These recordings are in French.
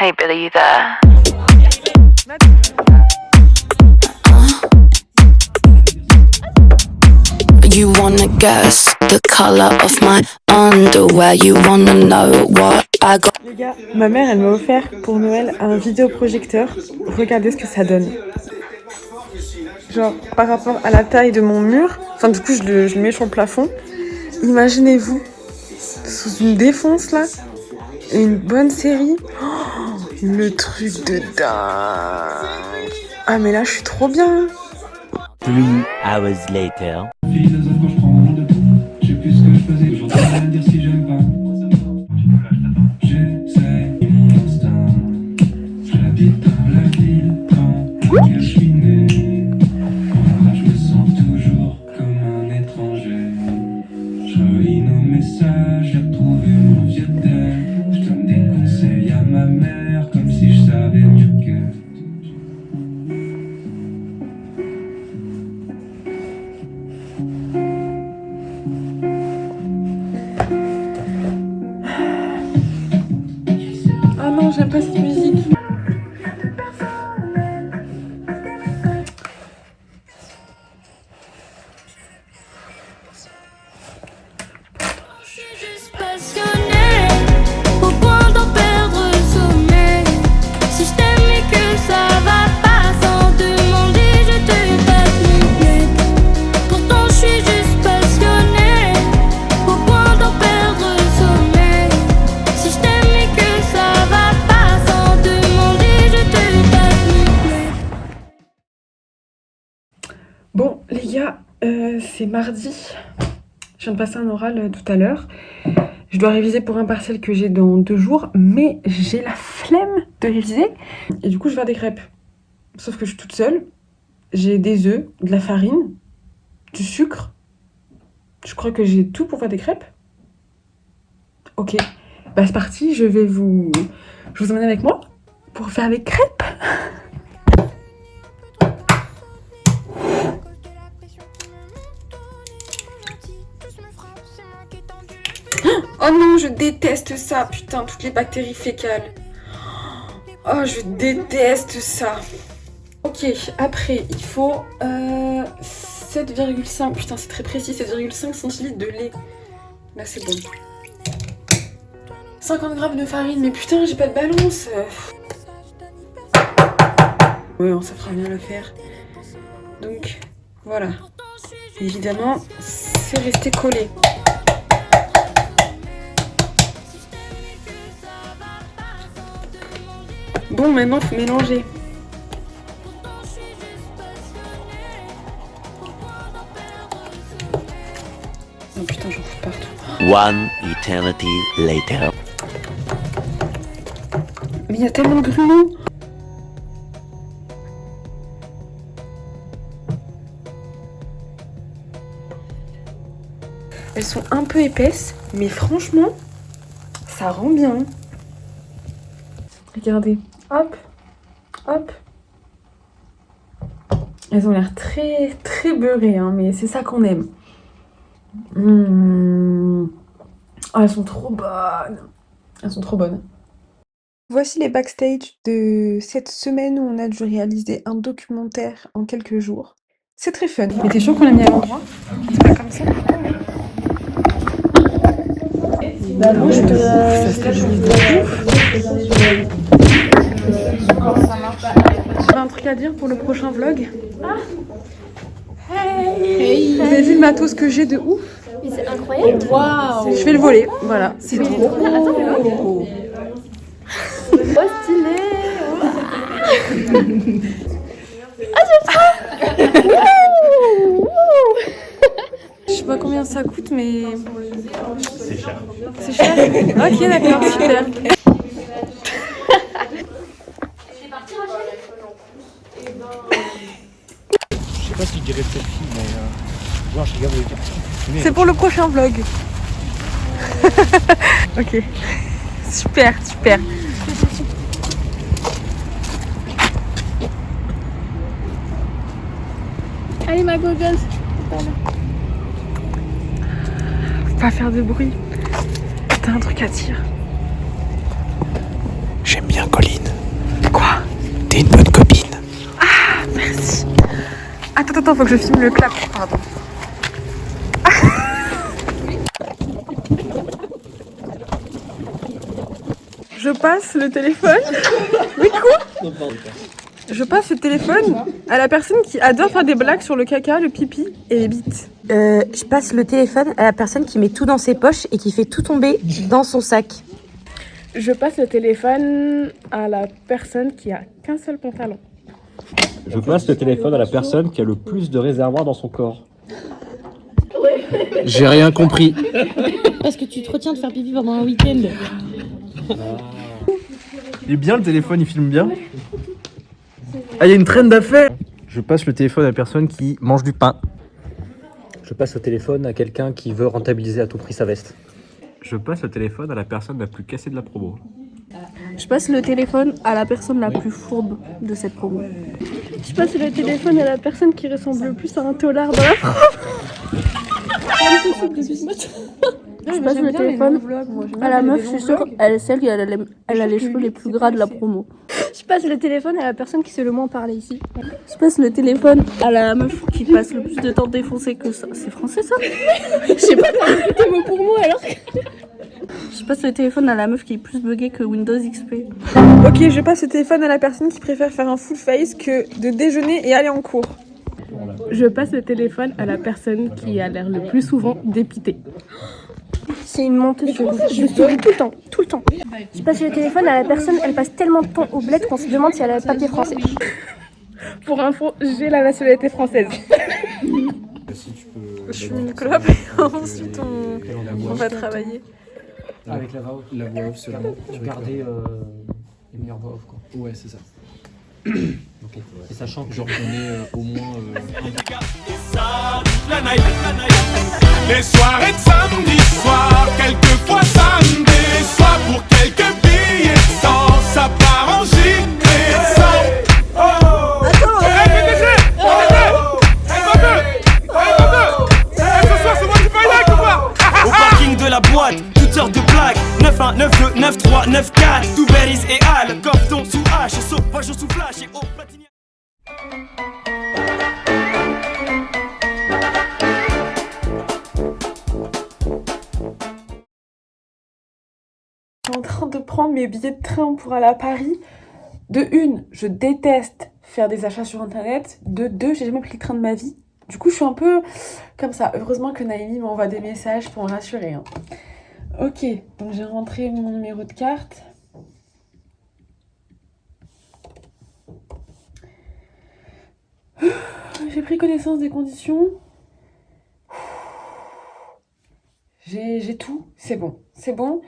Hey Billy, you there? You wanna guess the color of my underwear? You wanna know what I got? Les gars, ma mère elle m'a offert pour Noël un vidéoprojecteur. Regardez ce que ça donne. Genre par rapport à la taille de mon mur, enfin du coup je le mets sur le plafond. Imaginez-vous sous une défonce là, une bonne série. Oh, le truc de dingue. Ah mais là je suis trop bien. 3 hours later. Philosophe quand je prends mon debout, je sais plus ce que je faisais, j'en sais rien dire si j'aime pas. J'essaye mon instinct, j'habite dans la ville tant que je suis né. Là je me sens toujours comme un étranger. Je relis nos messages, j'ai retrouvé mon vieux tel. Je donne des conseils à ma mère comme si je savais mieux qu'elle. Ah non, j'aime pas cette musique. Je suis juste passionnée, au point d'en perdre le sommeil. Si je t'aime et que ça va pas, sans demander, je te passe mon bled. Pourtant je suis juste passionnée, au point d'en perdre le sommeil. Si je t'aime et que ça va pas, sans demander, je te passe mon bled. Bon les gars, c'est mardi. Je viens de passer un oral tout à l'heure. Je dois réviser pour un partiel que j'ai dans 2 jours, mais j'ai la flemme de réviser. Et du coup, je vais faire des crêpes. Sauf que je suis toute seule. J'ai des œufs, de la farine, du sucre. Je crois que j'ai tout pour faire des crêpes. Ok, bah c'est parti. Je vous emmène avec moi pour faire des crêpes. Oh non, je déteste ça, putain, toutes les bactéries fécales. Oh, je déteste ça. Ok, après, il faut 7,5, putain, c'est très précis, 7,5 centilitres de lait. Là, c'est bon. 50 grammes de farine, mais putain, j'ai pas de balance. Ouais, ça fera bien l'affaire. Donc, voilà. Évidemment, c'est resté collé. Bon, maintenant, faut mélanger. Oh putain, j'en fous partout. One eternity later. Mais il y a tellement de grumeaux. Elles sont un peu épaisses, mais franchement, ça rend bien. Regardez. Hop, hop. Elles ont l'air très très beurrées, hein, mais c'est ça qu'on aime. Oh, elles sont trop bonnes. Elles sont trop bonnes. Voici les backstage de cette semaine où on a dû réaliser un documentaire en quelques jours. C'est très fun. Mais t'es sûr qu'on l'a mis à l'endroit? C'est pas comme ça? Bah non, je te... Ça serait juste de ouf. Tu as un truc à dire pour le prochain vlog? Hey. Vous avez vu le matos que j'ai de ouf? Mais c'est incroyable. Waouh. Je vais le voler, voilà. C'est trop. Attends, fais voir. Oh stylé. Ah j'aime ça. Je sais pas combien ça coûte, mais... C'est cher. C'est cher? Ok, d'accord, super. Je sais pas si je dirais selfie, mais bon, je regarde les cartes. C'est pour le prochain vlog. Ok. Super, super. Allez ma goggles. Faut pas faire de bruit. T'as un truc à dire. J'aime bien Colline. Quoi? T'es une bonne copine. Ah, merci. Attends, faut que je filme le clap. Pardon. Je passe le téléphone. Mais quoi? Je passe le téléphone à la personne qui adore faire des blagues sur le caca, le pipi et les bites. Je passe le téléphone à la personne qui met tout dans ses poches et qui fait tout tomber dans son sac. Je passe le téléphone à la personne qui a qu'un seul pantalon. Je passe le téléphone à la personne qui a le plus de réservoirs dans son corps. J'ai rien compris. Parce que tu te retiens de faire pipi pendant un week-end. Il est bien le téléphone, il filme bien. Ah, il y a une traîne d'affaires. Je passe le téléphone à la personne qui mange du pain. Je passe le téléphone à quelqu'un qui veut rentabiliser à tout prix sa veste. Je passe le téléphone à la personne la plus cassée de la promo. Je passe le téléphone à la personne la plus fourbe de cette promo. Je passe le téléphone à la personne qui ressemble le plus à un tolard dans la promo. Je passe le téléphone à la meuf, je suis sûre, elle est celle qui a les cheveux les plus gras de la promo. Je passe le téléphone à la personne qui sait le moins parler ici. Je passe le téléphone à la meuf qui passe le plus de temps défoncé que ça. C'est français ça? Je sais pas tes mots pour moi alors. Je passe le téléphone à la meuf qui est plus buggée que Windows XP. Ok, je passe le téléphone à la personne qui préfère faire un full face que de déjeuner et aller en cours. Je passe le téléphone à la personne qui a l'air le plus souvent dépitée. C'est une montée sur je souris tout le temps. Je passe le téléphone à la personne, elle passe tellement de temps au bled qu'on se demande si elle a le papier français. Pour info, j'ai la nationalité française. Je suis une clope et ensuite on va travailler. Avec la voix off. La voix off seulement. Tu gardais les meilleures voix off quoi. Ouais, c'est ça. Okay. Et sachant que genre on est au moins... Les soirées de samedi soir, quelquefois samedi soir, pour quelques billets de sang, ça part en gilet sans. Attends, ce soir c'est moi qui paye là ou pas? Au parking de la boîte, toutes sortes de plaques, 9-1, 9-2, 9-3, 9-4, tout Berries et Al, Cordon sous H, sauvage sous flash et au platinier. Je suis en train de prendre mes billets de train pour aller à Paris. De une, je déteste faire des achats sur internet. De deux, j'ai jamais pris le train de ma vie. Du coup, je suis un peu comme ça. Heureusement que Naïmi m'envoie des messages pour me rassurer. Hein. Ok, donc j'ai rentré mon numéro de carte. J'ai pris connaissance des conditions. J'ai tout. C'est bon. C'est bon.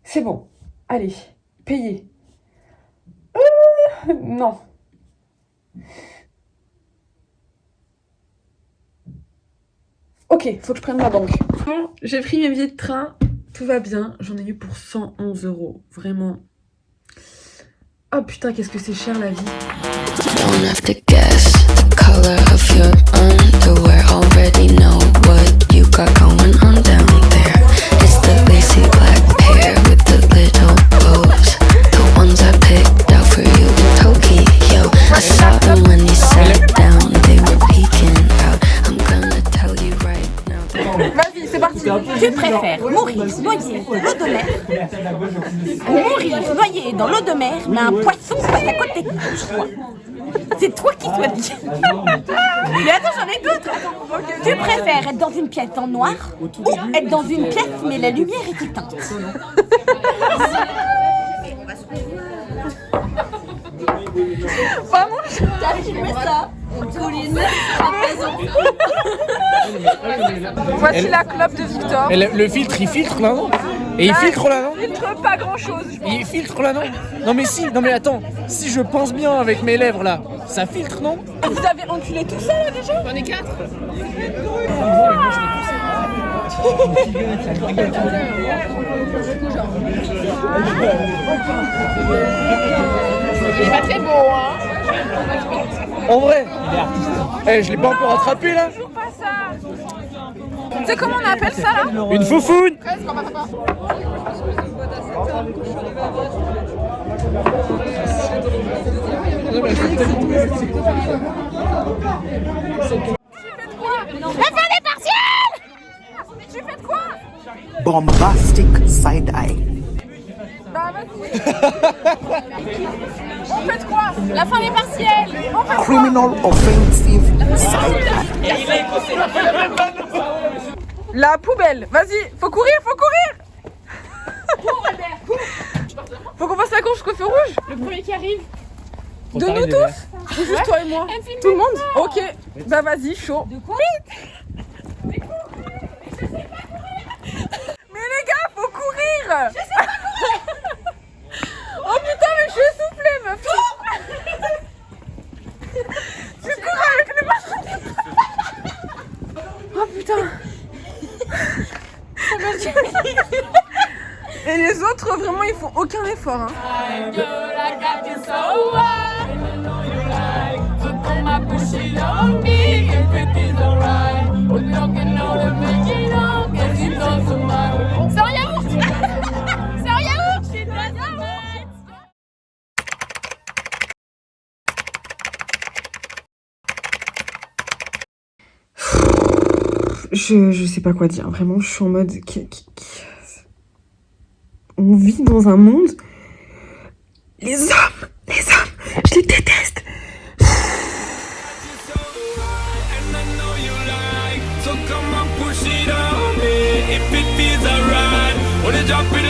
C'est bon. Allez, payer. Non. Ok, faut que je prenne ma banque. Bon, j'ai pris mes billets de train. Tout va bien. J'en ai eu pour 111 €. Vraiment. Oh putain, qu'est-ce que c'est cher la vie. Don't have to guess the color of your underwear. Already know what you got going on down there. It's the lacy black pair with the little bows. The ones I picked out for you in Tokyo. I saw them when you sat down. They were peeking out. I'm gonna tell you right now. Vas-y, c'est parti. Tu préfères mourir noyé dans l'eau de mer ou mourir noyé dans l'eau de mer mais un poisson passe à côté de toi? C'est toi qui choisis. Mais attends, j'en ai d'autres. Tu préfères être dans une pièce dans le noir ou être dans une pièce mais la lumière est éteinte? Vraiment, T'as filmé ça? Colline, voici la clope de Victor. Mais le filtre, il filtre là, non? Et il filtre là, non? Il filtre pas grand chose. Il filtre là, non? Non mais si, non mais attends, si je pense bien avec mes lèvres là, ça filtre, non? Vous avez enculé tout ça là déjà? J'en ai 4. Il est pas très beau, hein. En vrai, je l'ai pas encore attrapé là. Toujours pas ça. Tu sais comment on appelle ça là? Une foufoune. La fin des partiels. Tu fais de quoi? Bombastic side eye. Bah vas-y. On fait de quoi? La fin des partiels. On fait de quoi? Criminal offensive side eye. La poubelle. Vas-y, faut courir, faut courir. Cours, Albert, cours. Faut qu'on fasse la course jusqu'au feu rouge. Le premier qui arrive. De nous tous? Ou juste toi et moi? Tout le monde? Ok. Bah vas-y, chaud. De quoi? Mais les gars, faut courir. Je sais pas courir. Oh putain, mais je suis essoufflée, meuf. Tu cours avec les marches. Oh putain. Et les autres, vraiment, ils font aucun effort. Hein. C'est un yaourt. C'est un yaourt. Je sais pas quoi dire. Vraiment, je suis en mode... On vit dans un monde... Les hommes, je les déteste. So come on, push it on me. If it feels alright, wanna drop it